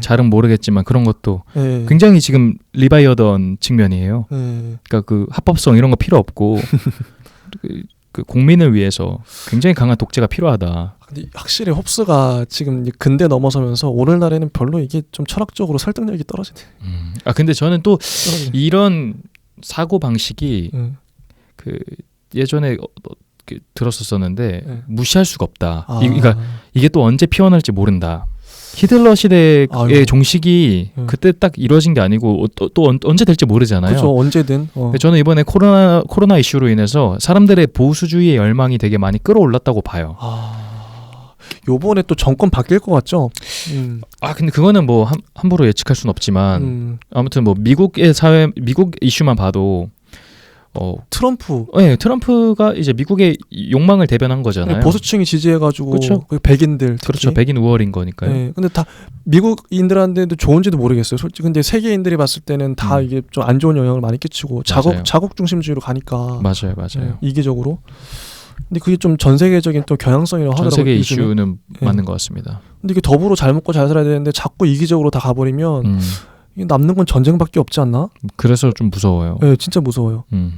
잘은 모르겠지만 그런 것도 굉장히 지금 리바이어던 측면이에요. 그러니까 그 합법성 이런 거 필요 없고 그 국민을 위해서 굉장히 강한 독재가 필요하다. 근데 확실히 홉스가 지금 근대 넘어서면서 오늘날에는 별로 이게 좀 철학적으로 설득력이 떨어지네. 근데 저는 또 이런 사고 방식이 그 예전에 들었었는데 무시할 수가 없다. 그러니까 이게 또 언제 피어날지 모른다. 히틀러 시대의 종식이 그때 딱 이루어진 게 아니고 또 언제 될지 모르잖아요. 그렇죠. 언제든. 저는 이번에 코로나 이슈로 인해서 사람들의 보수주의의 열망이 되게 많이 끌어올랐다고 봐요. 요번에 또 정권 바뀔 것 같죠? 근데 그거는 뭐 함부로 예측할 수는 없지만 아무튼 뭐 미국 이슈만 봐도 트럼프가 이제 미국의 욕망을 대변한 거잖아요. 보수층이 지지해가지고 그렇죠. 백인들 특히. 그렇죠. 백인 우월인 거니까요. 네, 근데 다 미국인들한테도 좋은지도 모르겠어요. 솔직히 근데 세계인들이 봤을 때는 다 이게 좀 안 좋은 영향을 많이 끼치고 자국 중심주의로 가니까. 맞아요. 네, 이기적으로. 근데 그게 좀 전 세계적인 또 경향성이라고 하더라고요. 전 세계 이슈는 맞는 것 같습니다. 근데 이게 더불어 잘 먹고 잘 살아야 되는데 자꾸 이기적으로 다 가버리면 남는 건 전쟁밖에 없지 않나? 그래서 좀 무서워요. 네, 진짜 무서워요. 네.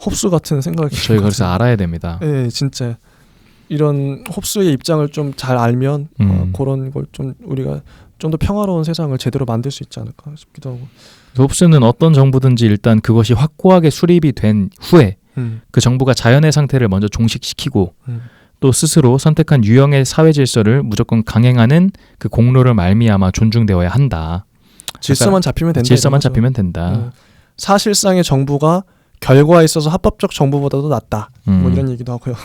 홉스 같은 생각이 저희 그래서 알아야 됩니다. 네, 진짜 이런 홉스의 입장을 좀 잘 알면 그런 걸 좀 우리가 좀 더 평화로운 세상을 제대로 만들 수 있지 않을까 싶기도 하고. 홉스는 어떤 정부든지 일단 그것이 확고하게 수립이 된 후에 그 정부가 자연의 상태를 먼저 종식시키고 또 스스로 선택한 유형의 사회 질서를 무조건 강행하는 그 공로를 말미암아 존중되어야 한다. 질서만 잡히면 된다. 질서만 잡히면 된다. 사실상의 정부가 결과에 있어서 합법적 정부보다도 낫다. 뭐 이런 얘기도 하고요.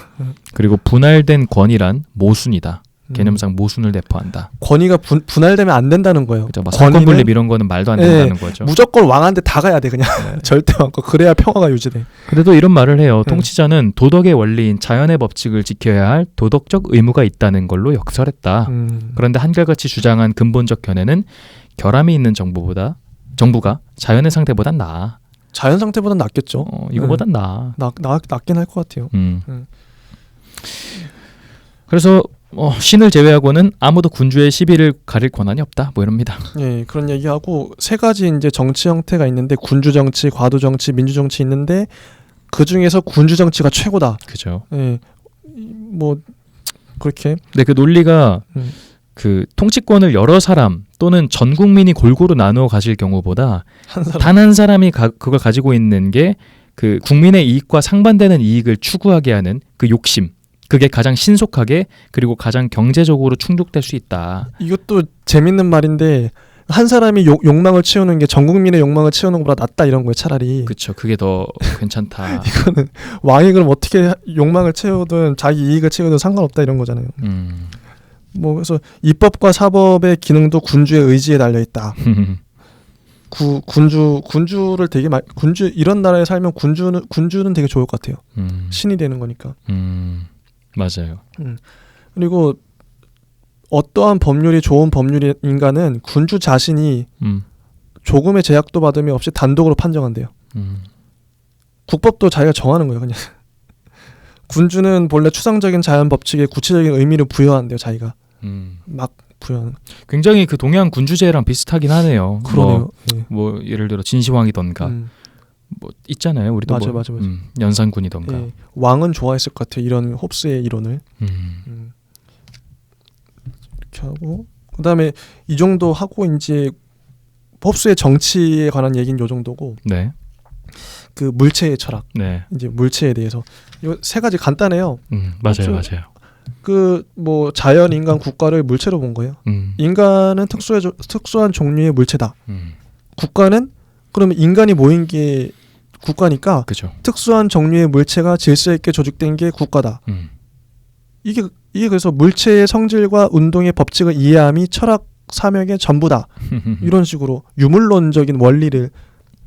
그리고 분할된 권위란 모순이다. 개념상 모순을 내포한다. 권위가 분할되면 안 된다는 거예요. 그렇죠. 뭐 상권 분립 이런 거는 말도 안 된다는 거죠. 무조건 왕한테 다 가야 돼 그냥. 절대 왕권. 그래야 평화가 유지돼. 그래도 이런 말을 해요. 통치자는 도덕의 원리인 자연의 법칙을 지켜야 할 도덕적 의무가 있다는 걸로 역설했다. 그런데 한결같이 주장한 근본적 견해는 결함이 있는 정부가 자연의 상태보단 나아. 자연 상태보단 낫겠죠. 이거보단 나아. 낫긴 할 것 같아요. 그래서 신을 제외하고는 아무도 군주의 시비를 가릴 권한이 없다. 뭐 이럽니다. 예, 그런 얘기하고 세 가지 이제 정치 형태가 있는데 군주 정치, 과도 정치, 민주 정치 있는데 그 중에서 군주 정치가 최고다. 그죠. 예, 뭐 그렇게. 근데 그 논리가 그 통치권을 여러 사람 또는 전 국민이 골고루 나누어 가질 경우보다 단 한 사람이 그걸 가지고 있는 게 그 국민의 이익과 상반되는 이익을 추구하게 하는 그 욕심. 그게 가장 신속하게 그리고 가장 경제적으로 충족될 수 있다. 이것도 재밌는 말인데 한 사람이 욕망을 채우는 게 전 국민의 욕망을 채우는 것보다 낫다 이런 거예요. 차라리. 그렇죠. 그게 더 괜찮다. 이거는 왕이 그럼 어떻게 욕망을 채우든 자기 이익을 채우든 상관없다 이런 거잖아요. 뭐 그래서 입법과 사법의 기능도 군주의 의지에 달려 있다. 군주를 되게 군주 이런 나라에 살면 군주는 되게 좋을 것 같아요. 신이 되는 거니까. 맞아요. 그리고 어떠한 법률이 좋은 법률인가는 군주 자신이 조금의 제약도 받음이 없이 단독으로 판정한대요. 국법도 자기가 정하는 거예요. 그냥 군주는 본래 추상적인 자연 법칙에 구체적인 의미를 부여한대요. 자기가 막 부여하는. 굉장히 그 동양 군주제랑 비슷하긴 하네요. 그러네요. 뭐 예를 들어 진시황이던가 뭐 있잖아요. 우리도 맞아. 연산군이던가. 예, 왕은 좋아했을 것 같아요. 이런 홉스의 이론을. 이렇게 하고 그다음에 이 정도 하고 이제 홉스의 정치에 관한 얘기는 요 정도고. 네. 그 물체의 철학. 네. 이제 물체에 대해서 이 세 가지 간단해요. 맞아요. 그 뭐 자연, 인간, 국가를 물체로 본 거예요. 인간은 특수한 종류의 물체다. 국가는 그러면 인간이 모인 게 국가니까 그쵸. 특수한 종류의 물체가 질서 있게 조직된 게 국가다. 이게 그래서 물체의 성질과 운동의 법칙을 이해함이 철학 사명의 전부다. 이런 식으로 유물론적인 원리를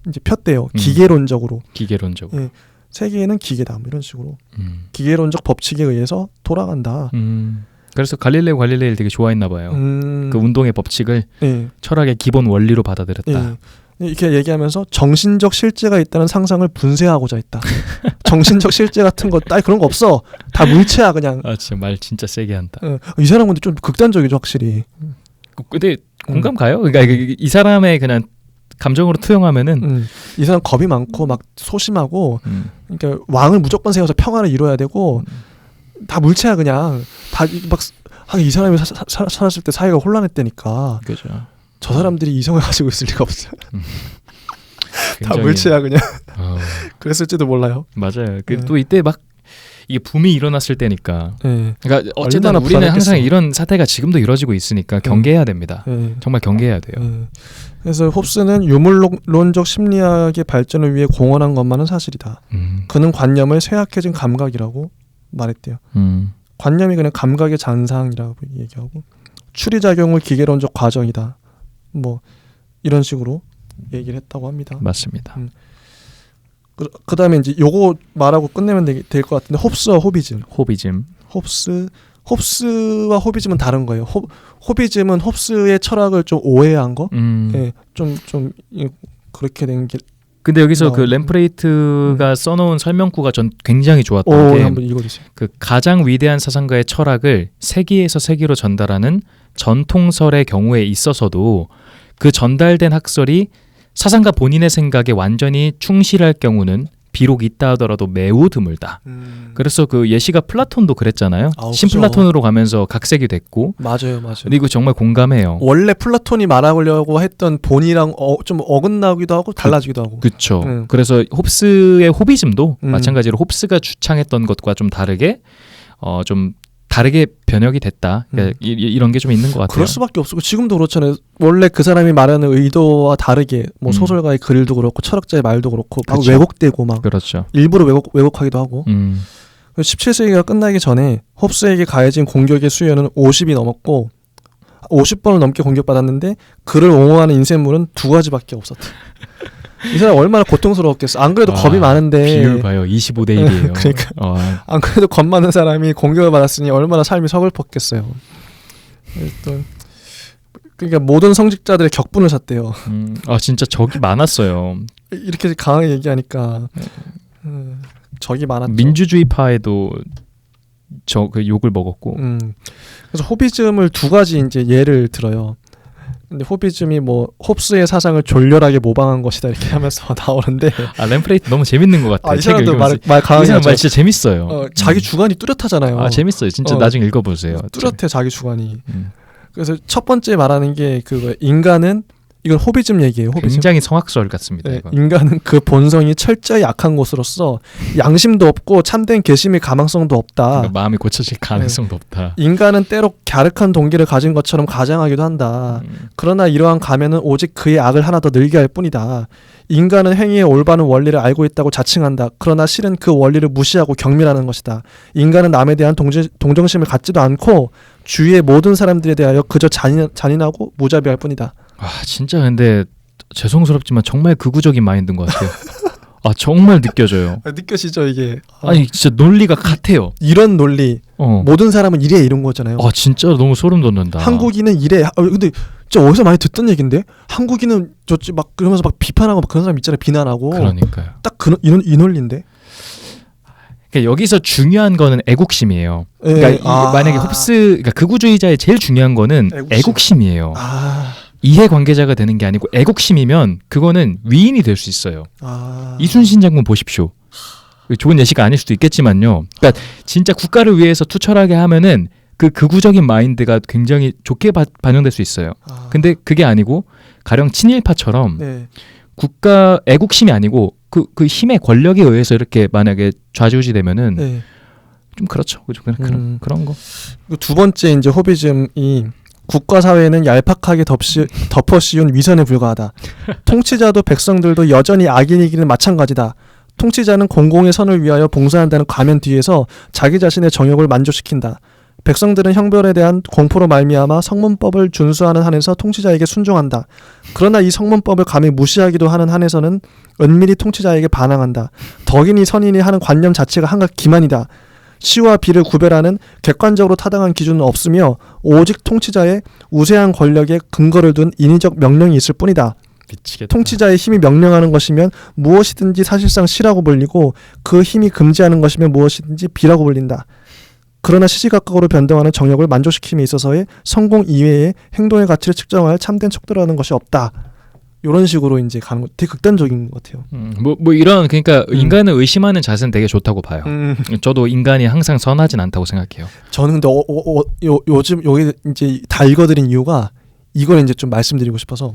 이제 폈대요. 기계론적으로. 기계론적으로. 예, 세계는 기계다. 뭐 이런 식으로. 기계론적 법칙에 의해서 돌아간다. 그래서 갈릴레이를 되게 좋아했나 봐요. 그 운동의 법칙을 철학의 기본 원리로 받아들였다. 이렇게 얘기하면서 정신적 실제가 있다는 상상을 분쇄하고자 했다. 정신적 실제 같은 거 그런 거 없어. 다 물체야 그냥. 진짜 말 진짜 세게 한다. 이 사람 근데 좀 극단적이죠 확실히. 근데 공감 가요? 그러니까 이 사람의 그냥 감정으로 투영하면은 이 사람 겁이 많고 막 소심하고 그러니까 왕을 무조건 세워서 평화를 이뤄야 되고 다 물체야 그냥. 다 막 이 사람이 살았을 때 사회가 혼란했다니까. 그죠. 저 사람들이 이성을 가지고 있을 리가 없어요. 다 물체야 그냥. 그랬을지도 몰라요. 맞아요. 또 이때 막 이게 붐이 일어났을 때니까. 네. 그러니까 어쨌든 우리는 항상 이런 사태가 지금도 이루어지고 있으니까 경계해야 됩니다. 정말 경계해야 돼요. 그래서 홉스는 유물론적 심리학의 발전을 위해 공헌한 것만은 사실이다. 그는 관념을 쇠약해진 감각이라고 말했대요. 관념이 그냥 감각의 잔상이라고 얘기하고 추리작용을 기계론적 과정이다. 뭐 이런 식으로 얘기를 했다고 합니다. 맞습니다. 그 다음에 이제 요거 말하고 끝내면 될 것 같은데 홉스와 호비즘. 홉스와 호비즘은 다른 거예요. 호비즘은 홉스의 철학을 좀 오해한 거, 예, 좀 그렇게 된 게. 근데 여기서 그 램프레이트가 써놓은 설명구가 전 굉장히 좋았던 게 한번 읽어주세요. 그 가장 위대한 사상가의 철학을 세기에서 세기로 전달하는 전통설의 경우에 있어서도 그 전달된 학설이 사상가 본인의 생각에 완전히 충실할 경우는 비록 있다 하더라도 매우 드물다. 그래서 그 예시가 플라톤도 그랬잖아요. 신플라톤으로 가면서 각색이 됐고. 맞아요. 근데 이거 정말 공감해요. 원래 플라톤이 말하려고 했던 본이랑 좀 어긋나기도 하고 달라지기도 하고. 그렇죠. 그래서 홉스의 호비즘도 마찬가지로 홉스가 주창했던 것과 좀 다르게 좀 다르게 변혁이 됐다. 그러니까 이런 게 좀 있는 것 같아요. 그럴 수밖에 없고 지금도 그렇잖아요. 원래 그 사람이 말하는 의도와 다르게 뭐 소설가의 글도 그렇고 철학자의 말도 그렇고 막 왜곡되고 막 그렇죠. 일부러 왜곡하기도 하고. 17세기가 끝나기 전에 홉스에게 가해진 공격의 수요는 50이 넘었고 50번을 넘게 공격받았는데 그를 옹호하는 인쇄물은 2가지밖에 없었다. 이 사람 얼마나 고통스러웠겠어. 안 그래도 겁이 많은데. 비율 봐요. 25대 1이에요. 그러니까 안 그래도 겁 많은 사람이 공격을 받았으니 얼마나 삶이 서글펐겠어요. 그러니까 모든 성직자들의 격분을 샀대요. 진짜 적이 많았어요. 이렇게 강하게 얘기하니까 적이 많았죠. 민주주의파에도 그 욕을 먹었고. 그래서 호비즘을 2가지 이제 예를 들어요. 근데 호비즘이 뭐 홉스의 사상을 졸렬하게 모방한 것이다 이렇게 하면서 나오는데 램프레이트 너무 재밌는 것 같아요. 이 사람도 말 강하게 이 사람 말 진짜 재밌어요. 자기 주관이 뚜렷하잖아요. 재밌어요. 진짜 나중에 읽어보세요. 뚜렷해 자기 주관이. 그래서 첫 번째 말하는 게 그거 인간은 이건 호비즘 얘기예요. 호비즘. 굉장히 성악설 같습니다. 네, 인간은 그 본성이 철저히 약한 것으로서 양심도 없고 참된 개심의 가망성도 없다. 그러니까 마음이 고쳐질 가능성도 없다. 인간은 때로 갸륵한 동기를 가진 것처럼 가장하기도 한다. 그러나 이러한 가면은 오직 그의 악을 하나 더 늘게 할 뿐이다. 인간은 행위의 올바른 원리를 알고 있다고 자칭한다. 그러나 실은 그 원리를 무시하고 경멸하는 것이다. 인간은 남에 대한 동정심을 갖지도 않고 주위의 모든 사람들에 대하여 그저 잔인하고 무자비할 뿐이다. 진짜 근데 죄송스럽지만 정말 극우적인 마인드인 것 같아요. 정말 느껴져요. 느껴지죠 이게. 진짜 논리가 같아요. 이런 논리. 모든 사람은 이래 이런 거잖아요. 진짜 너무 소름 돋는다. 한국인은 이래. 근데 진짜 어디서 많이 듣던 얘긴데 한국인은 저지 막 그러면서 막 비판하고 막 그런 사람 있잖아요. 비난하고. 그러니까요. 딱 이 논리인데. 그러니까 여기서 중요한 거는 애국심이에요. 그러니까 만약에 그러니까 극우주의자의 제일 중요한 거는 애국심이에요. 이해관계자가 되는 게 아니고 애국심이면 그거는 위인이 될 수 있어요. 이순신 장군 보십시오. 좋은 예시가 아닐 수도 있겠지만요. 그러니까 진짜 국가를 위해서 투철하게 하면은 그 극우적인 마인드가 굉장히 좋게 반영될 수 있어요. 근데 그게 아니고 가령 친일파처럼 국가 애국심이 아니고 그 힘의 권력에 의해서 이렇게 만약에 좌지우지되면은 좀 그렇죠. 그런 거. 2번째 이제 호비즘이 국가 사회는 얄팍하게 덮어 씌운 위선에 불과하다. 통치자도 백성들도 여전히 악인이기는 마찬가지다. 통치자는 공공의 선을 위하여 봉사한다는 가면 뒤에서 자기 자신의 정욕을 만족시킨다. 백성들은 형벌에 대한 공포로 말미암아 성문법을 준수하는 한에서 통치자에게 순종한다. 그러나 이 성문법을 감히 무시하기도 하는 한에서는 은밀히 통치자에게 반항한다. 덕인이 선인이 하는 관념 자체가 한갓 기만이다. 시와 비를 구별하는 객관적으로 타당한 기준은 없으며 오직 통치자의 우세한 권력에 근거를 둔 인위적 명령이 있을 뿐이다. 미치겠다. 통치자의 힘이 명령하는 것이면 무엇이든지 사실상 시라고 불리고 그 힘이 금지하는 것이면 무엇이든지 비라고 불린다. 그러나 시시각각으로 변동하는 정욕을 만족시킴에 있어서의 성공 이외의 행동의 가치를 측정할 참된 척도라는 것이 없다. 이런 식으로 이제 가는 거 되게 극단적인 것 같아요. 뭐 이런 그러니까 인간을 의심하는 자세는 되게 좋다고 봐요. 저도 인간이 항상 선하진 않다고 생각해요. 저는 근데 요즘 여기 이제 다 읽어드린 이유가 이걸 이제 좀 말씀드리고 싶어서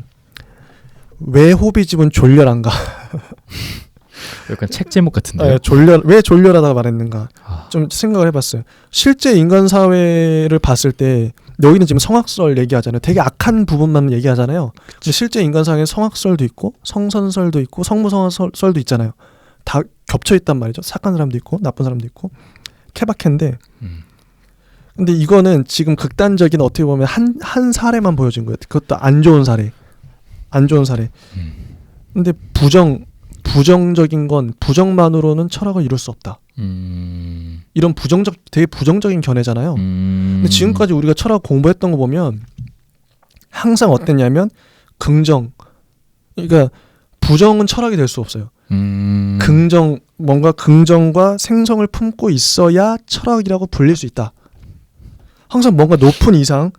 왜 호비집은 졸렬한가? 약간 책 제목 같은데요. 왜 졸렬하다가 말했는가. 아. 좀 생각을 해봤어요. 실제 인간 사회를 봤을 때 여기는 지금 성악설 얘기하잖아요. 되게 악한 부분만 얘기하잖아요. 근데 실제 인간 사회에 성악설도 있고 성선설도 있고 성무성설도 있잖아요. 다 겹쳐 있단 말이죠. 착한 사람도 있고 나쁜 사람도 있고 케바케인데 근데 이거는 지금 극단적인 어떻게 보면 한 사례만 보여준 거예요. 그것도 안 좋은 사례. 근데 부정적인 건 부정만으로는 철학을 이룰 수 없다. 이런 되게 부정적인 견해잖아요. 근데 지금까지 우리가 철학 공부했던 거 보면 항상 어땠냐면 긍정. 그러니까 부정은 철학이 될 수 없어요. 뭔가 긍정과 생성을 품고 있어야 철학이라고 불릴 수 있다. 항상 뭔가 높은 이상,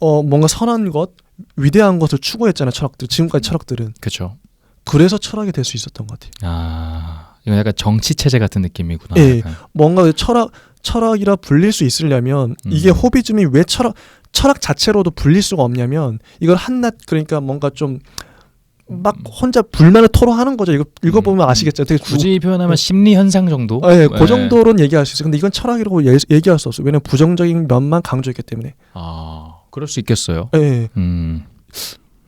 뭔가 선한 것, 위대한 것을 추구했잖아요. 지금까지 철학들은. 그렇죠. 그래서 철학이 될 수 있었던 것 같아요. 아, 이건 약간 정치 체제 같은 느낌이구나. 예, 뭔가 철학이라 불릴 수 있으려면 이게 호비즘이 왜 철학 자체로도 불릴 수가 없냐면 이걸 한낱 그러니까 뭔가 좀 막 혼자 불만을 토로하는 거죠. 이거 읽어보면 아시겠죠. 되게 굳이 표현하면 심리 현상 정도? 예, 그 정도로는 얘기할 수 있어요. 근데 이건 철학이라고 얘기할 수 없어요. 왜냐면 부정적인 면만 강조했기 때문에. 아, 그럴 수 있겠어요. 예.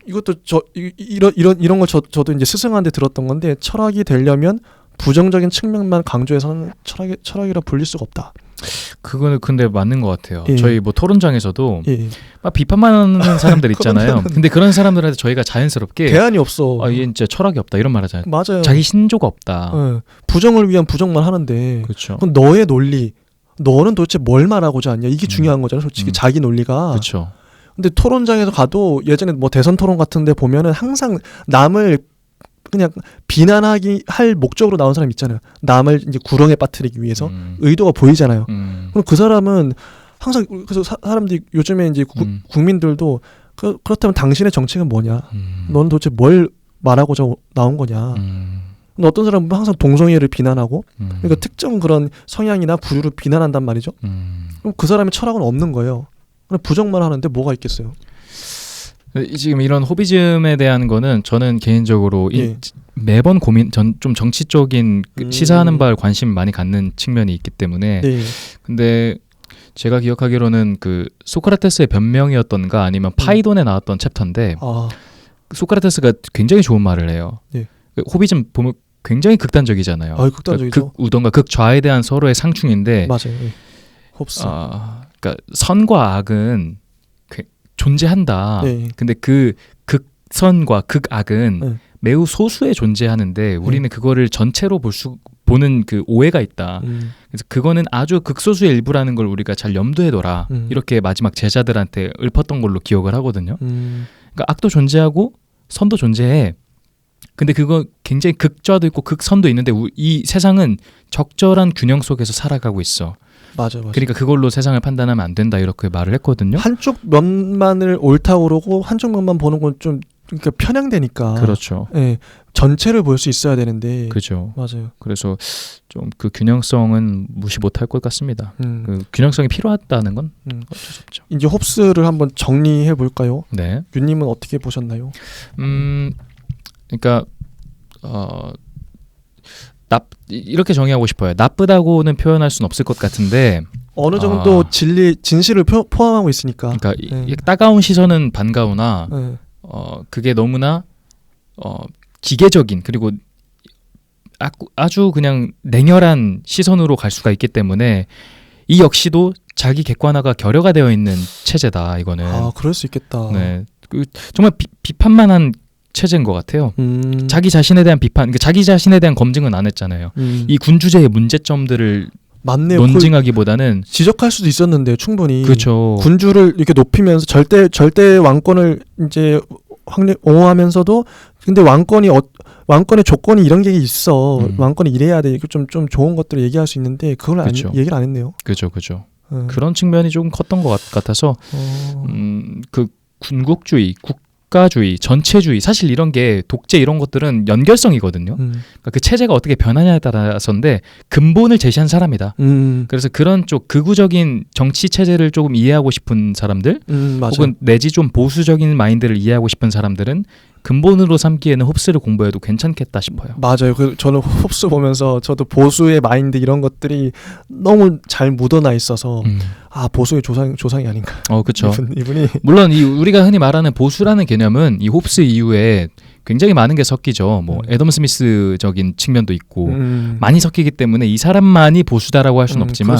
이것도 이런 걸 저도 이제 스승한테 들었던 건데 철학이 되려면 부정적인 측면만 강조해서는 철학이라 불릴 수가 없다. 그거는 근데 맞는 것 같아요. 예. 저희 뭐 토론장에서도 예. 막 비판만 하는 사람들 있잖아요. 근데 그런 사람들한테 저희가 자연스럽게 대안이 없어. 얘 진짜 철학이 없다 이런 말 하잖아요. 맞아요. 자기 신조가 없다. 예. 부정을 위한 부정만 하는데 그렇죠. 그럼 너의 논리 너는 도대체 뭘 말하고자 하냐 이게 중요한 거잖아요. 솔직히 자기 논리가. 그렇죠. 근데 토론장에서 가도 예전에 뭐 대선 토론 같은 데 보면은 항상 남을 그냥 비난하기 할 목적으로 나온 사람 있잖아요. 남을 이제 구렁에 빠뜨리기 위해서 의도가 보이잖아요. 그럼 그 사람은 항상 그래서 사람들이 요즘에 이제 국민들도 그렇다면 당신의 정책은 뭐냐? 넌 도대체 뭘 말하고자 나온 거냐? 어떤 사람은 항상 동성애를 비난하고 그러니까 특정 그런 성향이나 부류를 비난한단 말이죠. 그럼 그 사람의 철학은 없는 거예요. 그냥 부정만 하는데 뭐가 있겠어요? 지금 이런 호비즘에 대한 거는 저는 개인적으로 예. 매번 좀 정치 쪽인 시사하는 바에 관심 많이 갖는 측면이 있기 때문에 네. 근데 제가 기억하기로는 그 소크라테스의 변명이었던가 아니면 파이돈에 나왔던 챕터인데 소크라테스가 굉장히 좋은 말을 해요. 네. 호비즘 보면 굉장히 극단적이잖아요. 극단적이죠. 극우던가 극좌에 대한 서로의 상충인데 맞아요. 예. 홉스. 그러니까 선과 악은 존재한다. 네. 근데 그 극선과 극악은 네. 매우 소수에 존재하는데 우리는 그거를 전체로 보는 그 오해가 있다. 그래서 그거는 아주 극소수의 일부라는 걸 우리가 잘 염두에 둬라. 이렇게 마지막 제자들한테 읊었던 걸로 기억을 하거든요. 그러니까 악도 존재하고 선도 존재해. 근데 그거 굉장히 극좌도 있고 극선도 있는데 이 세상은 적절한 균형 속에서 살아가고 있어. 맞아. 그러니까 그걸로 세상을 판단하면 안 된다 이렇게 말을 했거든요. 한쪽 면만을 옳다고 그러고 한쪽 면만 보는 건 좀 그러니까 편향되니까. 그렇죠. 예, 전체를 볼 수 있어야 되는데. 그죠. 맞아요. 그래서 좀 그 균형성은 무시 못할 것 같습니다. 그 균형성이 필요하다는 건 어쩔 수 없죠. 이제 홉스를 한번 정리해 볼까요? 네. 윤님은 어떻게 보셨나요? 그러니까 이렇게 정의하고 싶어요. 나쁘다고는 표현할 수는 없을 것 같은데 어느 정도 진실을 포함하고 있으니까. 그러니까 따가운 시선은 반가우나 그게 너무나 기계적인 그리고 아주 그냥 냉혈한 시선으로 갈 수가 있기 때문에 이 역시도 자기 객관화가 결여가 되어 있는 체제다. 이거는. 그럴 수 있겠다. 네, 정말 비판만 한 체제인 것 같아요. 자기 자신에 대한 비판, 그러니까 자기 자신에 대한 검증은 안 했잖아요. 이 군주제의 문제점들을 맞네요. 논증하기보다는 지적할 수도 있었는데 충분히. 그렇죠. 군주를 이렇게 높이면서 절대 왕권을 이제 옹호하면서도 근데 왕권의 조건이 이런 게 있어. 왕권이 이래야 돼. 이거 좀 좋은 것들을 얘기할 수 있는데 그걸 얘기를 안 했네요. 그죠. 그런 측면이 좀 컸던 것 같아서 그 군국주의, 국가주의, 전체주의 사실 이런 게 독재 이런 것들은 연결성이거든요. 그러니까 그 체제가 어떻게 변하냐에 따라서인데 근본을 제시한 사람이다. 그래서 그런 쪽 극우적인 정치 체제를 조금 이해하고 싶은 사람들 혹은 내지 좀 보수적인 마인드를 이해하고 싶은 사람들은 근본으로 삼기에는 홉스를 공부해도 괜찮겠다 싶어요. 맞아요. 저는 홉스 보면서 저도 보수의 마인드 이런 것들이 너무 잘 묻어나 있어서 보수의 조상이 아닌가. 그렇죠. 이분이 물론 우리가 흔히 말하는 보수라는 개념은 이 홉스 이후에 굉장히 많은 게 섞이죠. 뭐 애덤 스미스적인 측면도 있고 많이 섞이기 때문에 이 사람만이 보수다라고 할 수는 없지만,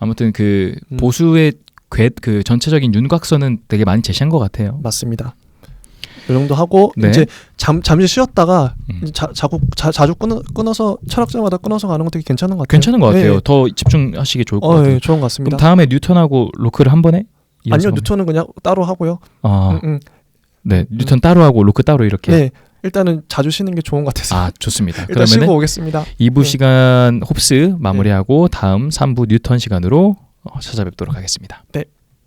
아무튼 그 보수의 그 전체적인 윤곽선은 되게 많이 제시한 것 같아요. 맞습니다. 이 정도 하고 네. 이제 잠시 쉬었다가 자주 끊어서 철학자마다 끊어서 가는 것도 되게 괜찮은 것 같아요. 괜찮은 것 같아요. 네. 더 집중하시기 좋을 것 같아요. 네, 좋은 것 같습니다. 그럼 다음에 뉴턴하고 로크를 한 번에? 아니요, 뉴턴은 그냥 따로 하고요. 네, 뉴턴 따로 하고 로크 따로 이렇게. 네, 일단은 자주 쉬는 게 좋은 것 같아서. 좋습니다. 일단 쉬고 오겠습니다. 2부 시간 홉스 마무리하고 다음 3부 뉴턴 시간으로 찾아뵙도록 하겠습니다. 네.